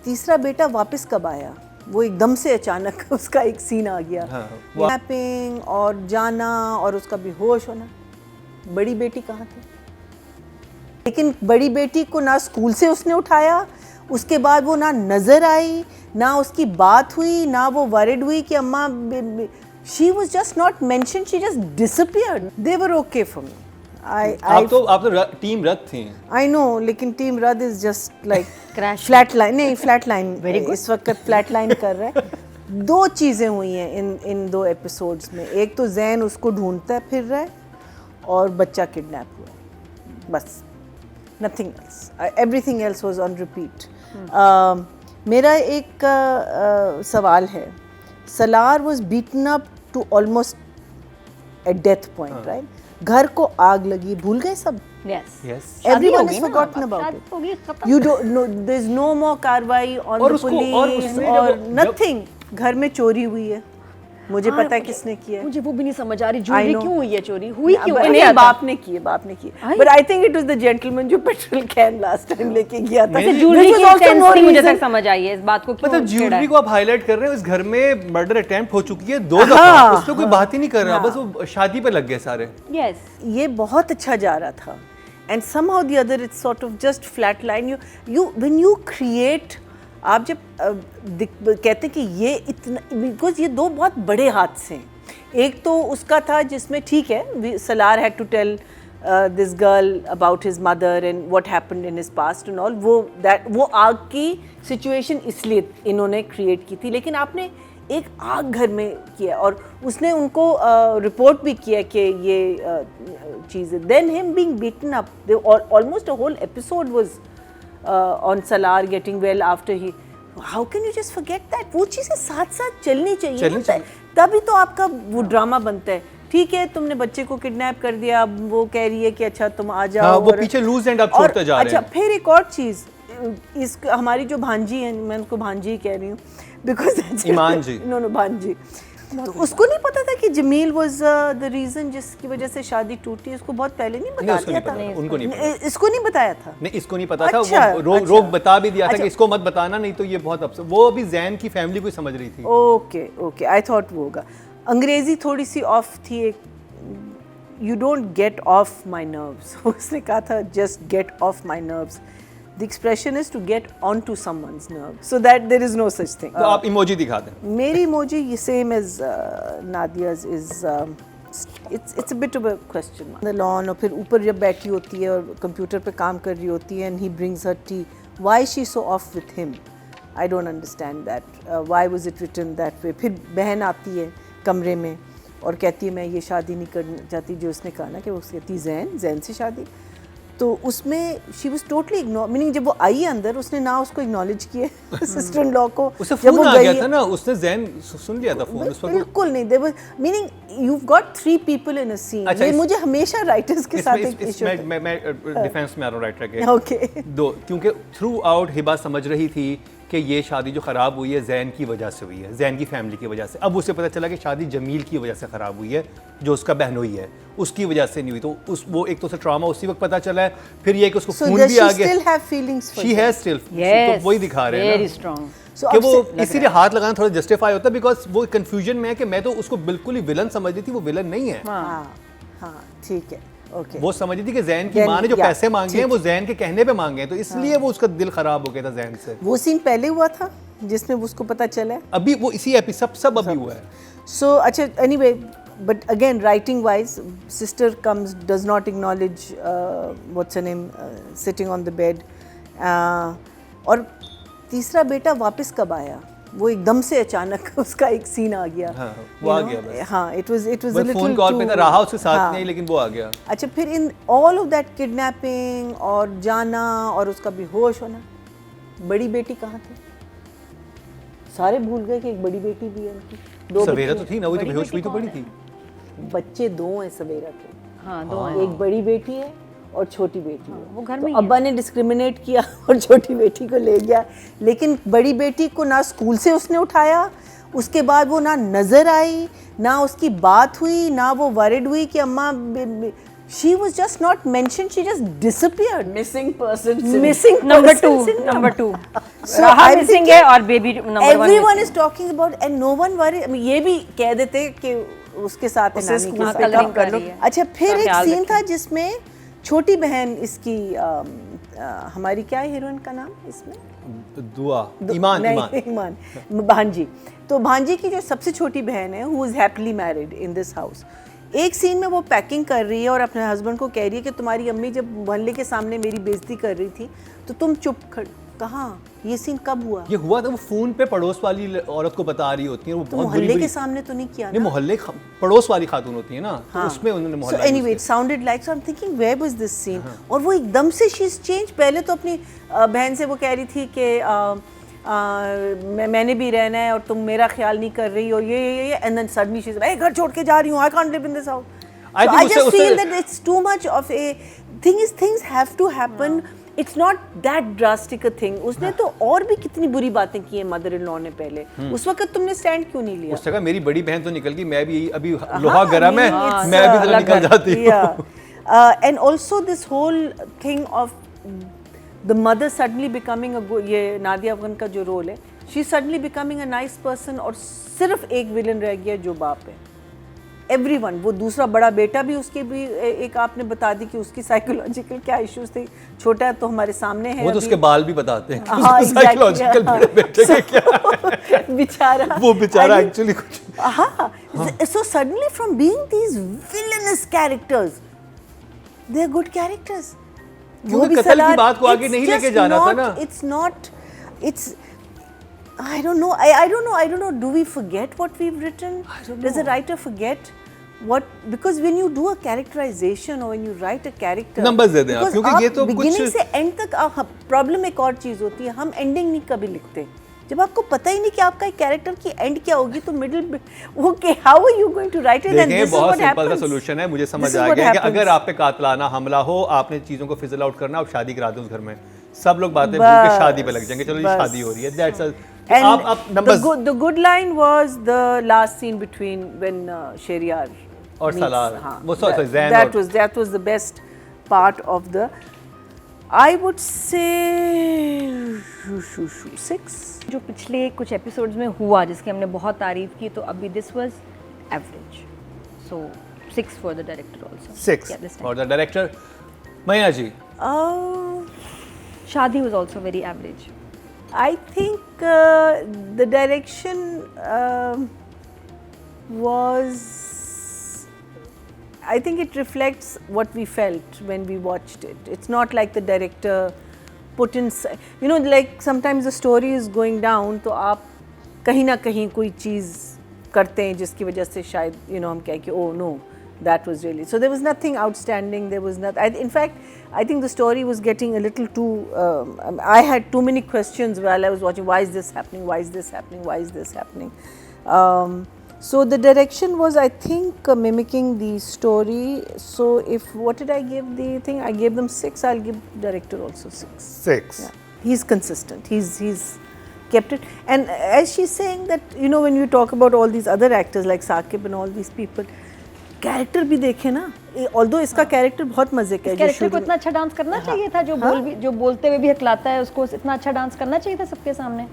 तीसरा बेटा वापस कब आया, वो एकदम से अचानक उसका एक सीन आ गया, किडनैपिंग और जाना और उसका बेहोश होना। बड़ी बेटी कहाँ थी? लेकिन बड़ी बेटी को ना स्कूल से उसने उठाया, उसके बाद वो ना नजर आई, ना उसकी बात हुई, ना वो वरिड हुई कि अम्मा, she was just not mentioned, she just disappeared. They were okay for me. आप तो टीम रद थी। I know, लेकिन टीम रद is just like Crash. flat line, नहीं flat line, Very good. इस वक्त flat line कर रहा है। दो चीज़ें हुई हैं इन दो एपिसोड्स में। एक तो जैन उसको ढूंढता फिर रहा है और बच्चा किडनैप हुआ है, बस nothing else. Everything else was on repeat. मेरा एक सवाल है, Salaar was beaten up to almost a death point, right? घर को आग लगी, भूल गए सब? Yes. Everyone has forgotten about it. You don't know, there's no more कार्रवाई on the police or nothing. घर में चोरी हुई है, मुझे पता है किसने किया है। मुझे वो भी नहीं समझ आ रही, ज्वेलरी क्यों हुई है चोरी, हुई क्यों है? नहीं, बाप ने की है। But I think it was the gentleman जो पेट्रोल कैन last time लेके गया था। ज्वेलरी की सेंस नहीं मुझे तक समझ आई है इस बात को क्यों। मतलब ज्वेलरी को आप हाईलाइट कर रहे हो, इस घर में मर्डर अटेम्प्ट हो चुकी है 2 दफा, उस पे कोई बात ही नहीं कर रहा, बस वो शादी पे लग गए सारे। Yes. ये बहुत अच्छा जा रहा था, and somehow the other it's sort of just flat line. You when you create, आप जब कहते हैं कि ये इतना, बिकॉज ये दो बहुत बड़े हादसे हैं। एक तो उसका था जिसमें ठीक है, Salar had to tell this girl about his mother and what happened in his past and all, वो आग की सिचुएशन इसलिए इन्होंने क्रिएट की थी। लेकिन आपने एक आग घर में किया और उसने उनको रिपोर्ट भी किया कि ये चीज़ है। Then him being beaten up, almost a whole episode was on Salar getting well after he, how can you just forget that? वो चीज़ें साथ साथ चलनी चाहिए, तभी तो आपका वो ड्रामा बनता है। ठीक है, तुमने बच्चे को किडनैप कर दिया, अब वो कह रही है कि अच्छा तुम आ जाओ, हाँ, वो पीछे लूज एंड आप छोड़ते जा रहे हैं। अच्छा, फिर एक और चीज़, इस हमारी जो भांजी है, मैं उनको भांजी ही कह रही हूँ बिकॉज ईमान जी, नो भांजी, तो उसको नहीं पता था कि जमील वाज द रीजन जिसकी वजह से शादी टूटी। उसको बहुत पहले नहीं बता दिया था, उनको नहीं पता, इसको नहीं बताया था, नहीं इसको नहीं पता था, वो रोक बता भी दिया था कि इसको मत बताना, नहीं तो ये बहुत अपसेट। वो अभी जैन की फैमिली को समझ रही थी। ओके, आई थॉट वो होगा। अंग्रेजी थोड़ी सी ऑफ थी, एक you don't get of my nerves, उसने कहा था just get of my nerves. The expression is to get onto someone's nerve, so that there is no such thing. तो आप इमोजी दिखा दें। मेरी इमोजी ये same as Nadia's is it's a bit of a question mark. The lawn, और फिर ऊपर जब बैठी होती है और कंप्यूटर पे काम कर रही होती है and he brings her tea. Why is she so off with him? I don't understand that. Why was it written that way? फिर बहन आती है कमरे में और कहती है मैं ये शादी नहीं करना चाहती, जो उसने कहा ना कि वो कहती जैन से शादी। तो उसमें she was totally ignore, meaning जब वो आई अंदर उसने ना उसको एक्नॉलेज किया सिस्टर इन लॉ को, उसे फोन आ गया था ना, उसने जैन सुन लिया था फोन उस पर। बिल्कुल नहीं, there was meaning you've got 3 people in a scene. ये मुझे हमेशा राइटर्स के साथ एक इशू है। मैं डिफेंस में आ रहा हूं राइटर के। ओके, दो, क्योंकि थ्रू आउट हिबा समझ रही थी कि ये शादी जो ख़राब हुई है जैन की वजह से हुई है, जैन की फैमिली की वजह से। अब उसे पता चला कि शादी जमील की वजह से ख़राब हुई है, जो उसका बहनोई है, उसकी वजह से नहीं हुई। तो वो एक तो उसे ट्रॉमा उसी वक्त पता चला है, फिर ये कि उसको खून भी आ गया। शी हैज स्टिल, तो वही दिखा रहे हैं वेरी स्ट्रांग कि वो इसीलिए हाथ लगाना थोड़ा जस्टिफाई होता है, बिकॉज वो कंफ्यूजन में है कि मैं तो उसको बिल्कुल ही विलन समझ रही थी, वो विलन नहीं है। हाँ ठीक है, ओके। वो समझ रही थी कि जैन की माँ ने जो पैसे मांगे हैं वो जैन के कहने पे मांगे हैं, तो इसलिए वो उसका दिल खराब हो गया था जैन से। वो सीन पहले हुआ था जिसमें उसको पता चला, अभी वो इसी एपिसोड सब अभी हुआ है। सो अच्छा, anyway, but again writing wise, sister comes, does not acknowledge what's her name, sitting on the bed, और तीसरा बेटा वापस कब आया, वो एकदम से अचानक उसका एक सीन आ गया। हाँ, वो आ गया बस। हाँ, it was a little phone call पे था, राहा उसके साथ हाँ, नहीं, लेकिन वो आ गया। अच्छा, फिर इन all of that kidnapping और जाना और उसका बेहोश होना, बड़ी बेटी कहाँ थी? सारे भूल गए कि एक बड़ी बेटी भी है उनकी। 2 सवेरा तो थी ना, वही तो बेहोश हुई तो बड़ी थी। बच्चे 2 हैं सवेरा के। हाँ, 2 हैं। एक बड़ी बेटी है और छोटी बेटी है। वो घर तो में अब्बा ने डिस्क्रिमिनेट किया और छोटी बेटी को ले गया, लेकिन बड़ी बेटी को ना स्कूल से उसने उठाया, उसके बाद वो ना नजर आई, ना उसकी बात हुई, ना वो वरिड हुई कि अम्मा, she was just not mentioned, she just disappeared. Missing person. Missing number person syndrome. Number 2 So राहा I'm मिसिंग thinking है और baby number 1 everyone is talking about and no one worry. I mean, ये भी कह देते कि उसके साथ है उसे नानी school के pick साथ up कर लो। अच्छा फिर उसका एक ख्याल सीन रखें। था जिसमें छोटी बहन इसकी हमारी क्या है हीरोइन का नाम इसमें दुआ ईमान नहीं, ईमान भांजी। तो भांजी की जो सबसे छोटी बहन है who is happily married in this house, एक सीन में वो पैकिंग कर रही है और अपने हस्बैंड को कह रही है कि तुम्हारी अम्मी जब मोहल्ले के सामने मेरी बेइज्जती कर रही थी तो तुम चुप कहाँ, ये सीन कब हुआ? ये हुआ था वो फोन पे पड़ोस वाली औरत को बता रही होती है, वो तो बहुत बुरी मोहल्ले बुरी के सामने तो नहीं किया नहीं, ना? मोहल्ले पड़ोस वाली खातून होती है ना, तो उसमें उन्होंने So मोहल्ला anyway, it sounded like, so I'm thinking where was this scene? और वो एकदम से she's changed। पहले तो अपनी बहन से वो कह रही थी कि मैंने भी रहना है और तुम मेरा ख्याल नहीं कर रही हो, ये and then suddenly she's like, घर छोड़ के जा रही हूँ, I can't live in this house. I So think I just उससे- feel that it's too much of a thing is things have to happen. It's not that drastic a thing. उसने तो और भी कितनी बुरी बातें की हैं मदर इन लॉ ने पहले। उस वक्त तुमने स्टैंड क्यों नहीं लिया? उसने कहा मेरी बड़ी बहन तो निकल गई, मैं भी अभी लोहा गरम है, मैं भी जरा निकल जाती हूँ। Yeah. And also this whole thing of the mother suddenly becoming ये नादिया अफगान का जो रोल है, she suddenly becoming a nice person और सिर्फ एक विलन रह गया जो बाप है। Everyone, वो दूसरा बड़ा बेटा भी उसके भी एक आपने बता दी कि उसकी साइकोलॉजिकल क्या इश्यूज थे, छोटा है तो हमारे सामने है वो तो अभी। उसके बाल भी बताते हैं हाँ, साइकोलॉजिकल exactly, बेटे के क्या बेचारा वो बेचारा I mean, एक्चुअली कुछ हाँ, so suddenly from being these villainous characters, they're good characters. वो क्योंकि भी कत्ल की सलार- बात को आगे it's नहीं लेके just जाना था not- ना। It's not, it's, I don't know, I don't know, do we forget what we've written? Does a writer forget what, because when you do a characterization or when you write a character, Numbers दे दें आप, because क्योंकि आप ये तो कुछ- beginning से end तक problem एक और चीज़ होती है, हम एंडिंग नहीं कभी लिखते। जब आपको पता ही नहीं कि आपका एक कैरेक्टर की एंड क्या होगी तो middle okay how are you going to write it, and देखें दिस इज बहुत व्हाट सिंपल सा हैपेंस। सोल्यूशन है, मुझे समझ This is आ what गया कि happens. अगर आप पे कातलाना हमला हो, आपने चीजों को फिजल आउट करना, आप शादी करा दें उस घर में, सब लोग बातें भूल के शादी पे लग जाएंगे, चलो जी बस। शादी हो रही है, दैट्स And आप numbers the good line was the last scene between when Shehryar और meets, सलार, हाँ, वो sorry, Zain that और- was the best part of the, I would say 6. जो पिछले कुछ एपिसोड्स में हुआ जिसकी हमने बहुत तारीफ की, तो अभी this was average, so 6 for the director also. 6 और द डायरेक्टर मैया जी। शादी was also very average. I think the direction was, I think it reflects what we felt when we watched it. It's not like the director put in, you know, like sometimes the story is going down, तो आप कहीं ना कहीं कोई चीज़ करते हैं जिसकी वजह से शायद, you know, हम कहें कि oh no, that was really, so there was nothing outstanding, there was not, in fact I think the story was getting a little too, I had too many questions while I was watching, why is this happening, why is this happening, why is this happening. So the direction was, I think, mimicking the story. So if, what did I give the thing, I gave them 6, I'll give director also 6. 6 Yeah. He's consistent, he's kept it, and as she's saying that, you know, when you talk about all these other actors like Saqib and all these people, character भी देखे ना, although इसका character बहुत मजे का है, character को इतना अच्छा डांस करना चाहिए था, जो बोलते हुए भी हकलाता है, उसको इतना अच्छा डांस करना चाहिए था सबके सामने।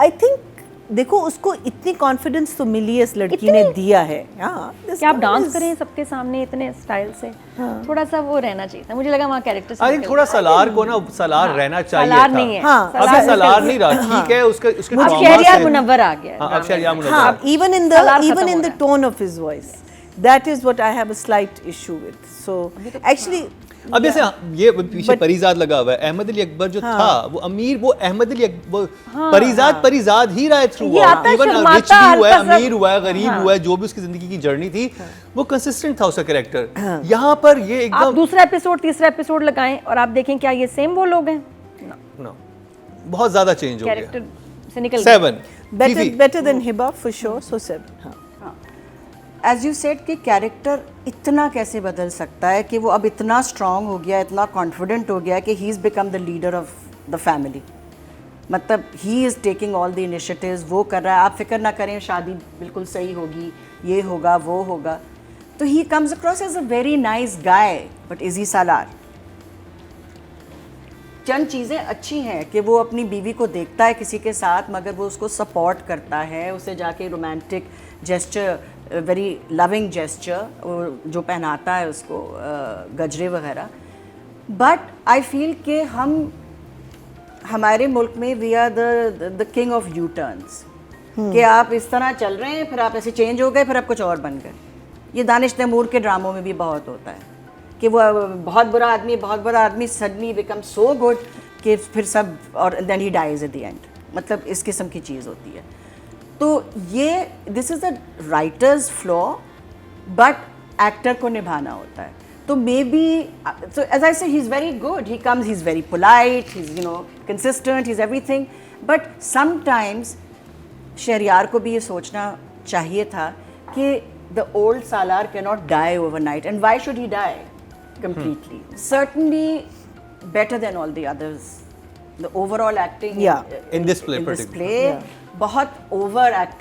आई थिंक देखो उसको इतनी कॉन्फिडेंस तो मिली है इस लड़की ने दिया है, कि आप डांस करें सबके सामने इतने स्टाइल से, थोड़ा सा वो रहना चाहिए था, मुझे लगा वहाँ कैरेक्टर आई थिंक थोड़ा सलार को ना सलार रहना चाहिए सलार था। नहीं है, हाँ, अब सलार नहीं रहा, ठीक है, उसके अब trauma शहरियार से- मुनव्वर आ गया। हाँ, अब शहरियार मुनव्वर हाँ, आ गया। even in सलार the खत्म हो the रहा है। tone of his voice, that is what I have a slight issue with. So actually अब जैसे ये पीछे परिजाद लगा हुआ है, अहमद अली अकबर जो था वो अमीर, वो अहमद अली अकबर परिजाद ही रहा है थ्रू, ये आता है, इवन रिच शर्माता, भी हुआ है, हल्का सा- अमीर हुआ है, गरीब हुआ है, जो भी उसकी जिंदगी की जर्नी थी वो कंसिस्टेंट था उसका कैरेक्टर। यहाँ पर ये आप एकदम दूसरा एपिसोड तीसरा एपिसोड लगाएं और आप देखें क्या ये सेम वो लोग हैं, No, बहुत ज्यादा चेंज हो गया। कैरेक्टर से निकल गए। 7 better than Hiba for sure, so 7. हाँ. एज यू सेड कि कैरेक्टर इतना कैसे बदल सकता है कि वो अब इतना स्ट्रांग हो गया, इतना कॉन्फिडेंट हो गया कि he is become the leader of the family, मतलब he is taking all the initiatives, वो कर रहा है, आप फिक्र ना करें शादी बिल्कुल सही होगी, ये होगा वो होगा, तो he comes across as a very nice guy, but is he Salar? चंद चीज़ें अच्छी हैं कि वो अपनी बीवी को देखता है किसी के साथ, मगर वो उसको सपोर्ट करता है, उसे जाके romantic gesture, very loving gesture जो पहनाता है उसको, गजरे वगैरह. बट आई फील कि हमारे मुल्क में we are the king of U turns, कि आप इस तरह चल रहे हैं, फिर आप ऐसे चेंज हो गए, फिर आप कुछ और बन गए. ये दानिश तैमूर के ड्रामों में भी बहुत होता है कि वो बहुत बुरा आदमी सडनली बिकम सो गुड कि फिर सब, और then he dies at the end. मतलब इस किस्म की चीज़ होती है. तो ये this is a writer's flaw, but actor को निभाना होता है. तो maybe, so as I say, he's very good. He comes, he's very polite, he's, you know, consistent, he's everything. But sometimes Shahryar को भी ये सोचना चाहिए था कि the old Salar cannot die overnight, and why should he die completely? Certainly better than all the others. The overall acting Yeah. In this play in this particularly. play, बहुत over acting